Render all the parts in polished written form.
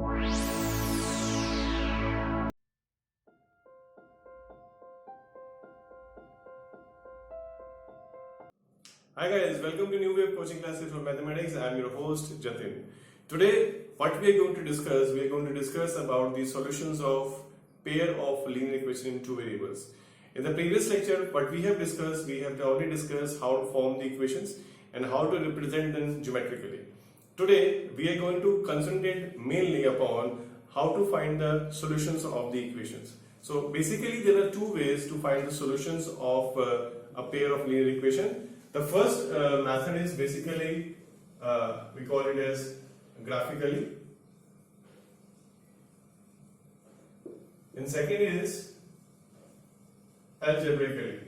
Hi guys, welcome to New Wave Coaching Classes for Mathematics. I am your host Jatin. Today, what we are going to discuss about the solutions of pair of linear equation in two variables. In the previous lecture, what we have already discussed how to form the equations and how to represent them geometrically. Today, we are going to concentrate mainly upon how to find the solutions of the equations. So basically, there are two ways to find the solutions of a pair of linear equation. The first method is basically, we call it as graphically, and second is algebraically.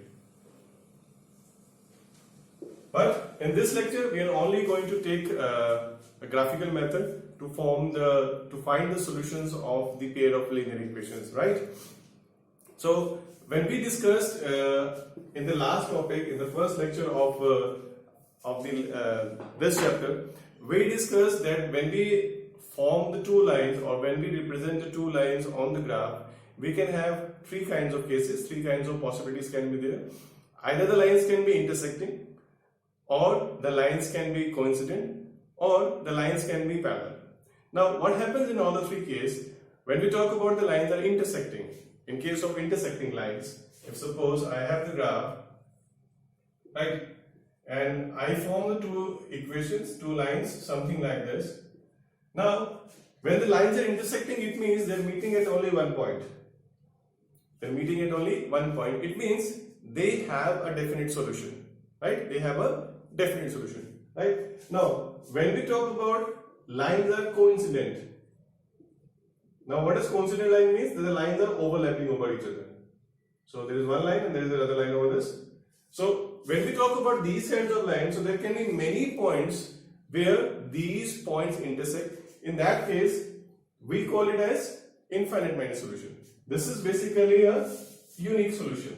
But in this lecture, we are only going to take a graphical method to find the solutions of the pair of linear equations, right? So when we discussed in the last topic, in the first lecture of this chapter, we discussed that when we form the two lines or when we represent the two lines on the graph, we can have three kinds of cases, three kinds of possibilities can be there. Either the lines can be intersecting, or the lines can be coincident, or the lines can be parallel. Now, what happens in all the three cases when we talk about the lines are intersecting? In case of intersecting lines, if suppose I have the graph, right, and I form the two equations, two lines, something like this. Now, when the lines are intersecting, it means they're meeting at only one point. They're meeting at only one point. It means they have a definite solution, right? They have a definite solution, right? Now, when we talk about lines are coincident. Now, what does coincident line means? That the lines are overlapping over each other. So there is one line and there is another line over this. So when we talk about these kinds of lines, so there can be many points where these points intersect. In that case, we call it as infinite many solution. This is basically a unique solution.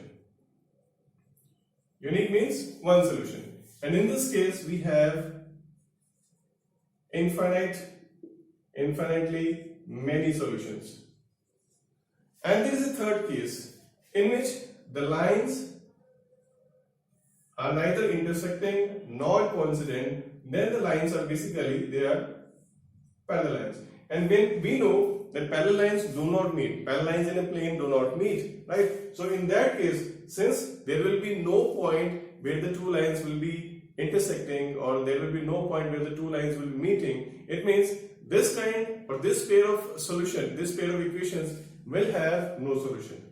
Unique means one solution. And in this case, we have infinitely many solutions. And there is a third case in which the lines are neither intersecting nor coincident. Then the lines are basically they are parallel lines. And when we know that parallel lines do not meet, parallel lines in a plane do not meet, right? So in that case, since there will be no point where the two lines will be intersecting, or there will be no point where the two lines will be meeting, it means this kind or this pair of solution, this pair of equations will have no solution.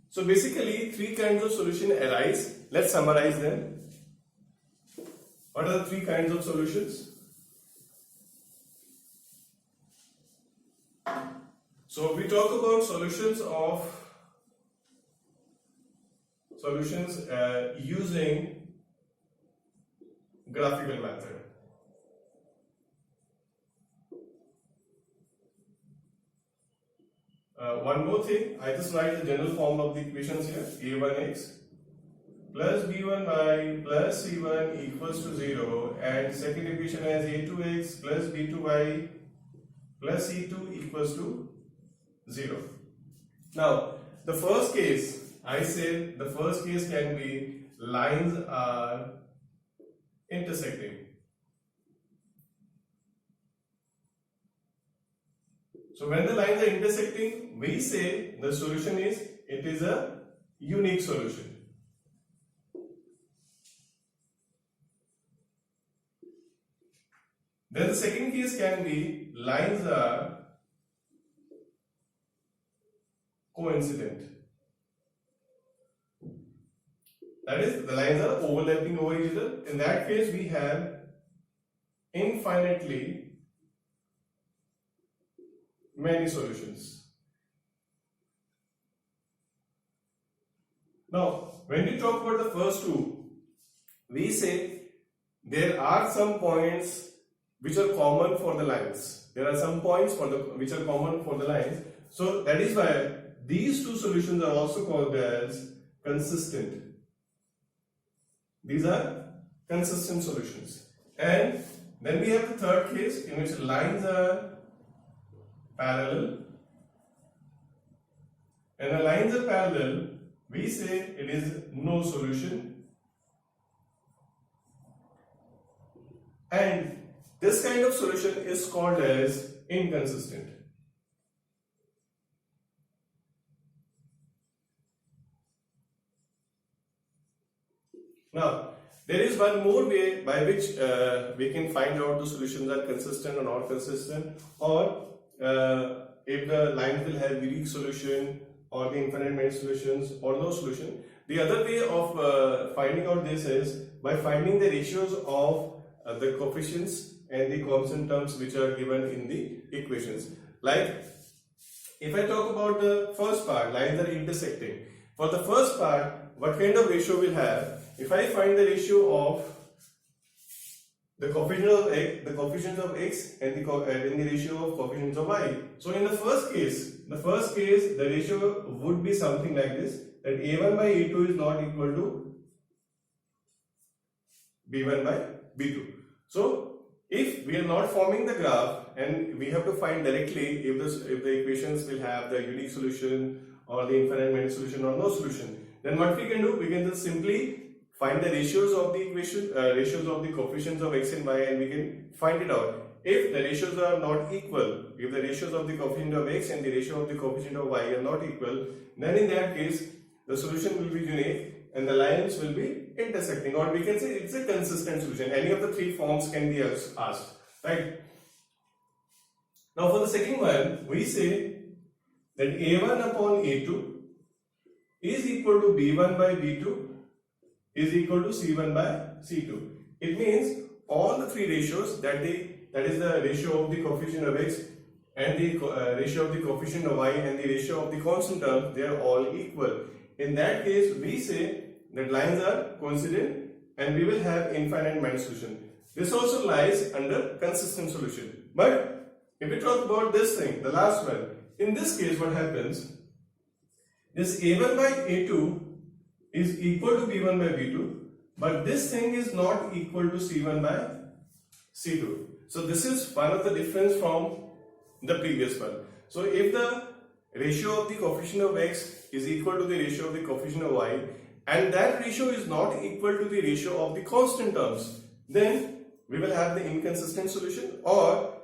So basically, three kinds of solution arise. Let's summarize them. What are the three kinds of solutions? So we talk about solutions using graphical method. One more thing, I just write the general form of the equations here. A1x plus b1y plus c1 equals to 0, and second equation as a2x plus b2y plus c2 equals to 0. Now, the first case, I said the first case can be lines are intersecting. So when the lines are intersecting, we say the solution is, it is a unique solution. Then the second case can be lines are coincident. That is, the lines are overlapping over each other. In that case, we have infinitely many solutions. Now, when we talk about the first two, we say there are some points which are common for the lines. There are some points which are common for the lines. So that is why these two solutions are also called as consistent. These are consistent solutions. And then we have the third case in which lines are parallel. And the lines are parallel, we say it is no solution. And this kind of solution is called as inconsistent. Now, there is one more way by which we can find out the solutions are consistent or not consistent, or if the lines will have unique solution or the infinite many solutions or no solution. The other way of finding out this is by finding the ratios of the coefficients and the constant terms which are given in the equations. Like if I talk about the first part, lines are intersecting. For the first part, what kind of ratio we'll have? If I find the ratio of the coefficients of x and the ratio of coefficients of y. So in the first case, the ratio would be something like this, that a1 by a2 is not equal to b1 by b2. So if we are not forming the graph and we have to find directly if the equations will have the unique solution or the infinite many solution or no solution, then what we can do, we can just simply find the ratios of the equation, ratios of the coefficients of x and y, and we can find it out. If the ratios are not equal, if the ratios of the coefficient of x and the ratio of the coefficient of y are not equal, then in that case the solution will be unique and the lines will be intersecting, or we can say it's a consistent solution. Any of the three forms can be asked, right? Now for the second one, we say that a1 upon a2 is equal to b1 by b2 is equal to c1 by c2. It means all the three ratios, that is the ratio of the coefficient of x and the ratio of the coefficient of y and the ratio of the constant term, they are all equal. In that case, we say that lines are coincident and we will have infinite many solution. This also lies under consistent solution. But if we talk about this thing, the last one, in this case what happens, this a1 by a2 is equal to b1 by b2, but this thing is not equal to c1 by c2. So this is one of the difference from the previous one. So if the ratio of the coefficient of x is equal to the ratio of the coefficient of y, and that ratio is not equal to the ratio of the constant terms, then we will have the inconsistent solution, or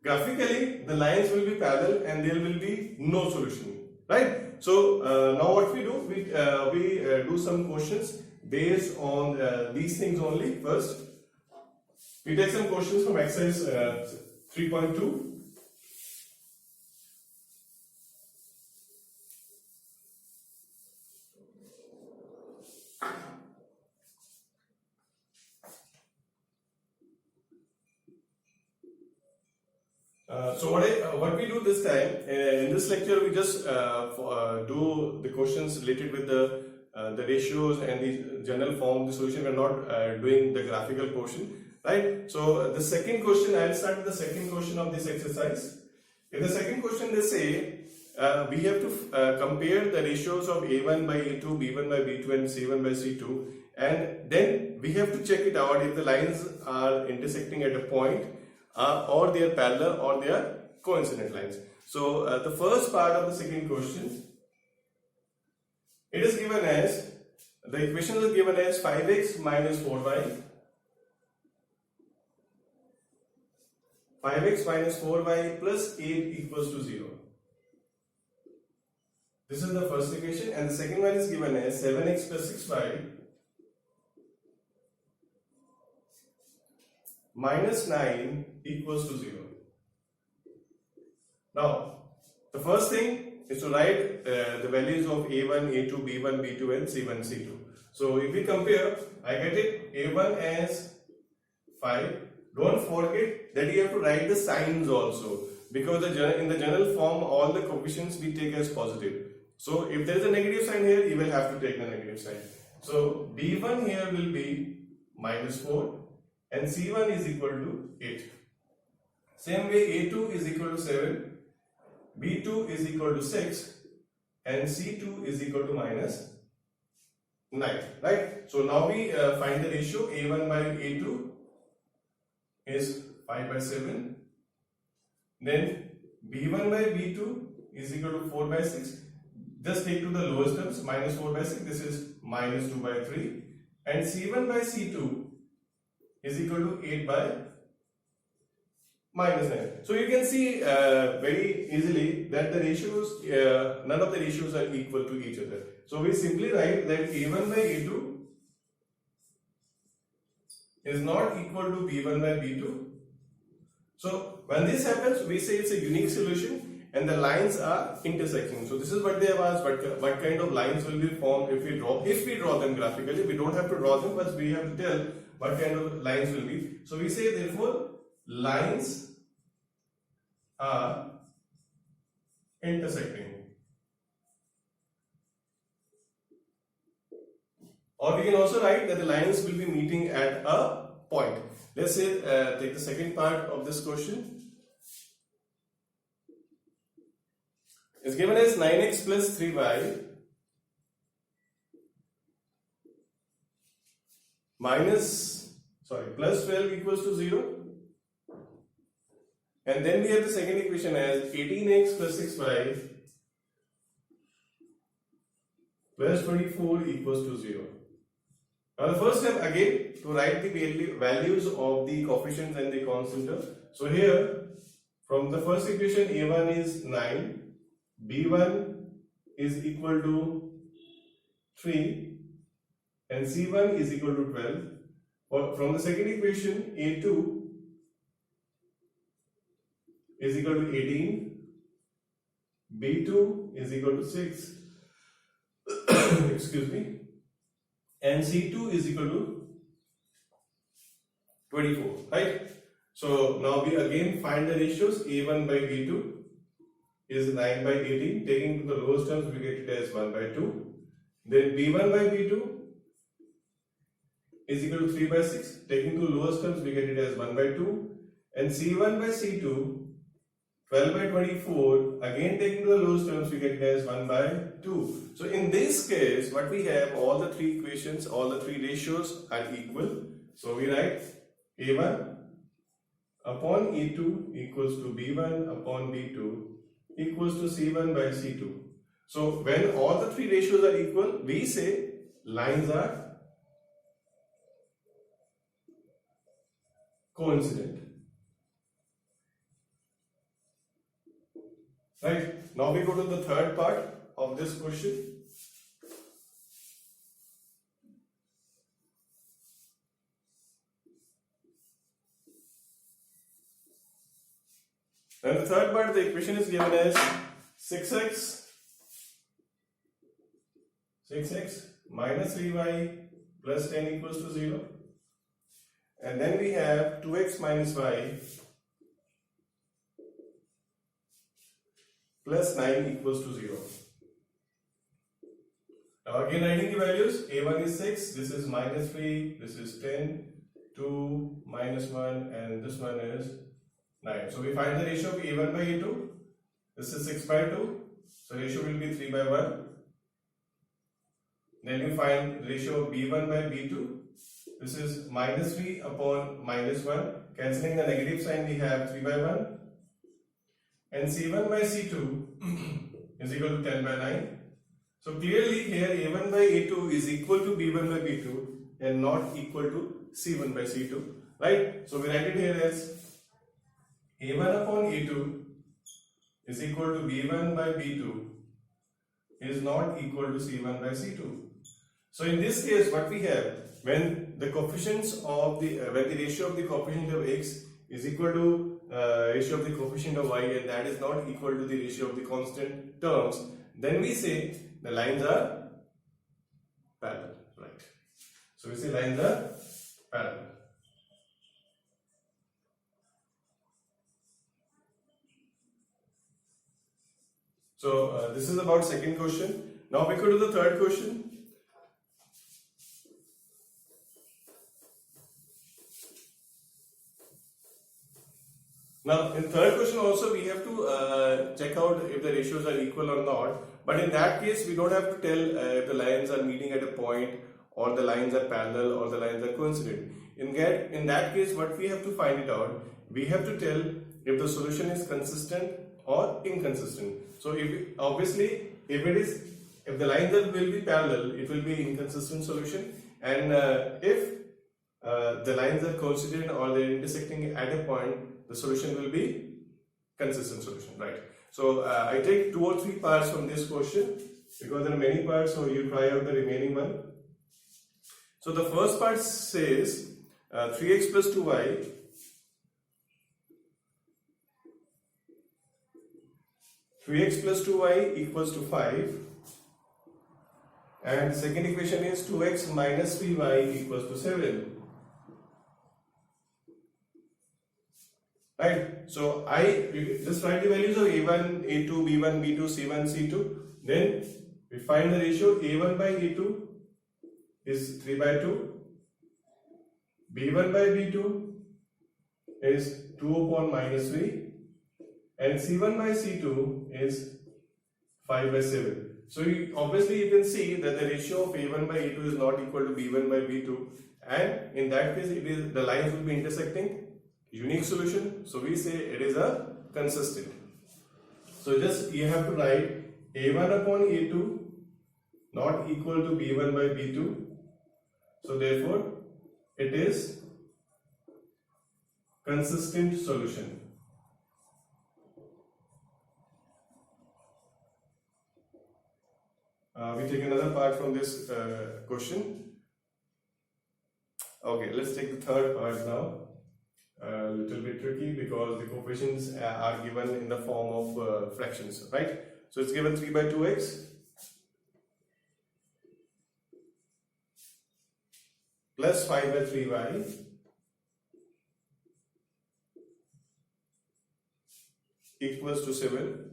graphically the lines will be parallel and there will be no solution, right? So now what we do, we do some questions based on these things only. First, we take some questions from exercise 3.2. So what we do this time, in this lecture we just do the questions related with the ratios and the general form of the solution. We are not doing the graphical portion, right? So the second question, I will start with the second question of this exercise. In the second question they say we have to compare the ratios of a1 by a2, b1 by b2 and c1 by c2, and then we have to check it out if the lines are intersecting at a point, or they are parallel or they are coincident lines. So the first part of the second question, it is given as, the equations are given as 5x minus 4y, 5x minus 4y plus 8 equals to 0. This is the first equation, and the second one is given as 7x plus 6y minus 9 equals to 0. Now, the first thing is to write the values of a1, a2, b1, b2 and c1, c2. So if we compare, I get it a1 as 5. Don't forget that you have to write the signs also, because in the general form all the coefficients we take as positive. So if there is a negative sign here, you will have to take the negative sign. So b1 here will be minus 4 and c1 is equal to 8. Same way a2 is equal to 7, b2 is equal to 6 and c2 is equal to minus 9, right? So now we find the ratio a1 by a2 is 5 by 7. Then B1 by B2 is equal to 4 by 6. Just take to the lowest terms, minus 4 by 6, this is minus 2 by 3. And C1 by C2 is equal to 8 by minus 9. So you can see very easily that the ratios, none of the ratios are equal to each other. So we simply write that A1 by A2 is not equal to B1 by B2. So when this happens, we say it's a unique solution and the lines are intersecting. So this is what they have asked, what kind of lines will be formed if we draw them graphically. We don't have to draw them, but we have to tell what kind of lines will be. So we say therefore lines are intersecting. Or we can also write that the lines will be meeting at a point. Let's say take the second part of this question. It's given as 9x plus 3y plus 12 equals to 0. And then we have the second equation as 18x plus 6y plus 24 equals to 0. Now the first step again to write the values of the coefficients and the constant term. So here from the first equation A1 is 9, B1 is equal to 3 and C1 is equal to 12. Or from the second equation A2 is equal to 18, B2 is equal to 6, excuse me, and C2 is equal to 24, right? So now we again find the ratios. A1 by B2 is 9 by 18, taking to the lowest terms we get it as 1 by 2. Then B1 by B2 is equal to 3 by 6, taking to the lowest terms we get it as 1 by 2. And C1 by C2 12 by 24, again taking to the lowest terms we get it as 1 by 2. So in this case what we have, all the three equations, all the three ratios are equal. So we write A1 upon A2 equals to B1 upon B2 equals to C1 by C2. So when all the three ratios are equal, we say lines are coincident. Right, now we go to the third part of this question. And the third part of the equation is given as 6x minus 3y plus 10 equals to 0. And then we have 2x minus y plus 9 equals to 0. Now again writing the values, A1 is 6, this is minus 3, this is 10, 2, minus 1 and this one is 9. So we find the ratio of A1 by A2, this is 6 by 2, so ratio will be 3 by 1. Then we find the ratio of B1 by B2, this is minus 3 upon minus 1, cancelling the negative sign we have 3 by 1. And C1 by C2 is equal to 10 by 9. So clearly here A1 by A2 is equal to B1 by B2 and not equal to C1 by C2, right? So we write it here as A1 upon A2 is equal to B1 by B2 is not equal to C1 by C2. So in this case what we have, when the coefficients of the when the ratio of the coefficient of x is equal to ratio of the coefficient of y and that is not equal to the ratio of the constant terms, then we say the lines are parallel, right? So we say lines are parallel. So this is about second question. Now we go to the third question. Now in third question also we have to check out if the ratios are equal or not, but in that case we don't have to tell if the lines are meeting at a point or the lines are parallel or the lines are coincident. In that case, what we have to find it out, we have to tell if the solution is consistent or inconsistent. So if the lines will be parallel, it will be inconsistent solution, and if the lines are coincident or they're intersecting at a point, the solution will be consistent solution, right? So I take 2 or 3 parts from this question because there are many parts, so you try out the remaining one. So the first part says 3x plus 2y equals to 5, and second equation is 2x minus 3y equals to 7. Right? So I just write the values of a1, a2, b1, b2, c1, c2. Then we find the ratio a1 by a2 is 3 by 2, b1 by b2 is 2 upon minus 3, and c1 by c2 is 5 by 7. So obviously you can see that the ratio of a1 by a2 is not equal to b1 by b2, and in that case the lines will be intersecting. Unique solution, so we say it is a consistent. So just you have to write a1 upon a2 not equal to b1 by b2, so therefore it is consistent solution. We take another part from this question. Okay, let's take the third part now. A little bit tricky because the coefficients are given in the form of fractions, right? So it's given 3 by 2x plus 5 by 3y equals to 7,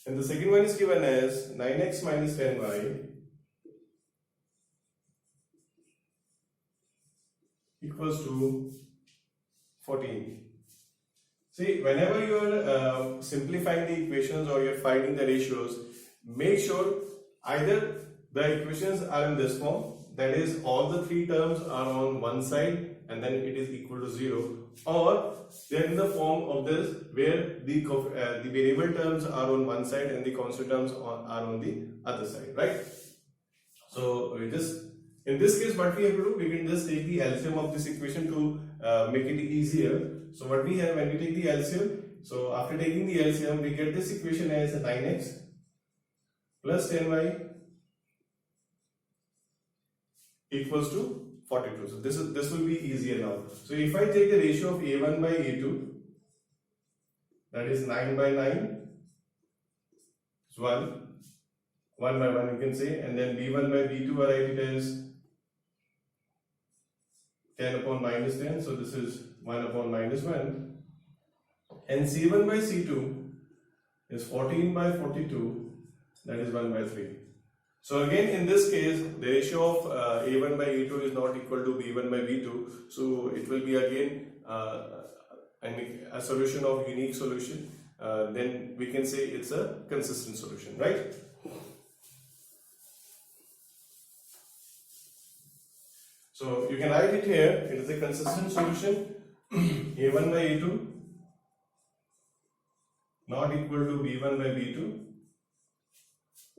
and the second one is given as 9x minus 10y equals to 14. See, whenever you are simplifying the equations or you are finding the ratios, make sure either the equations are in this form, that is all the 3 terms are on one side and then it is equal to 0, or they are in the form of this where the variable terms are on one side and the constant terms are on the other side, right? So we just, in this case, what we have to do, we can just take the LCM of this equation to make it easier. So what we have when we take the LCM, so after taking the LCM, we get this equation as 9x plus 10y equals to 42. So this will be easier now. So if I take the ratio of a1 by a2, that is 9 by 9, it's 1 by 1 you can say, and then b1 by b2 I write it as 10 upon minus 10, so this is 1 upon minus 1, and c1 by c2 is 14 by 42, that is 1 by 3. So again in this case the ratio of a1 by a2 is not equal to b1 by b2, so it will be again a solution of unique solution. Then we can say it's a consistent solution, right? So you can write it here, it is a consistent solution. a1 by a2 not equal to b1 by b2,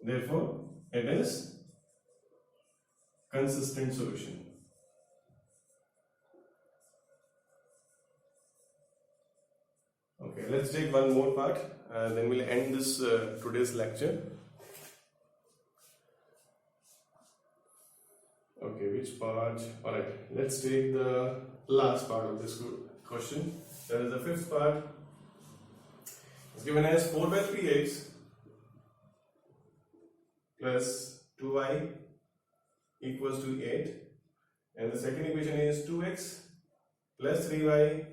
therefore it is consistent solution. Okay, let's take one more part and then we'll end this today's lecture. Okay, which part? Alright, let's take the last part of this question. That is the fifth part. It's given as 4 by 3x plus 2y equals to 8, and the second equation is 2x plus 3y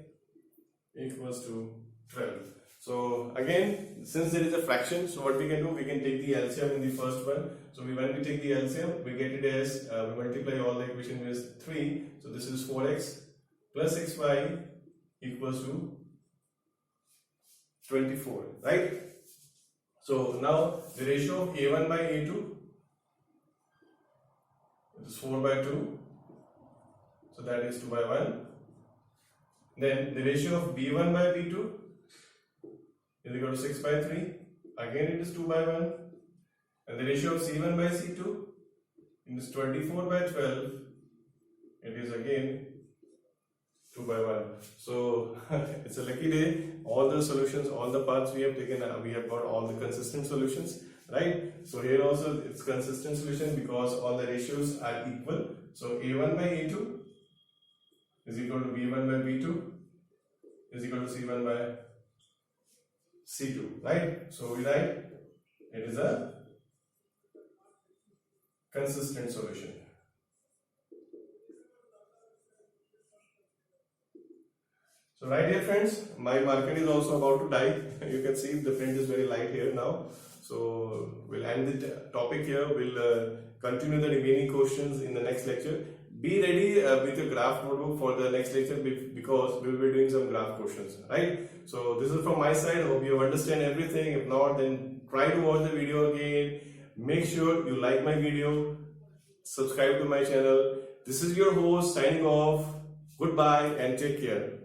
equals to 12. So again, since there is a fraction, so what we can do, we can take the LCM in the first one. So when we take the LCM, we get it as, we multiply all the equation with 3. So this is 4x plus 6y equals to 24, right? So now the ratio of a1 by a2, it is 4 by 2, So that is 2 by 1. Then the ratio of B1 by B2 is equal to 6 by 3. Again it is 2 by 1. And the ratio of C1 by C2 is 24 by 12. It is again 2 by 1. So it's a lucky day. All the solutions, all the paths we have taken, we have got all the consistent solutions, right? So here also it's consistent solution because all the ratios are equal. So A1 by A2 is equal to B1 by B2 is equal to C1 by C2, right? So we write it is a consistent solution. So right here friends, my marker is also about to die. You can see the print is very light here now. So we'll end the topic here. We'll continue the remaining questions in the next lecture. Be ready with your graph notebook for the next lecture because we'll be doing some graph questions, right? So this is from my side. Hope you understand everything. If not, then try to watch the video again. Make sure you like my video. Subscribe to my channel. This is your host signing off. Goodbye and take care.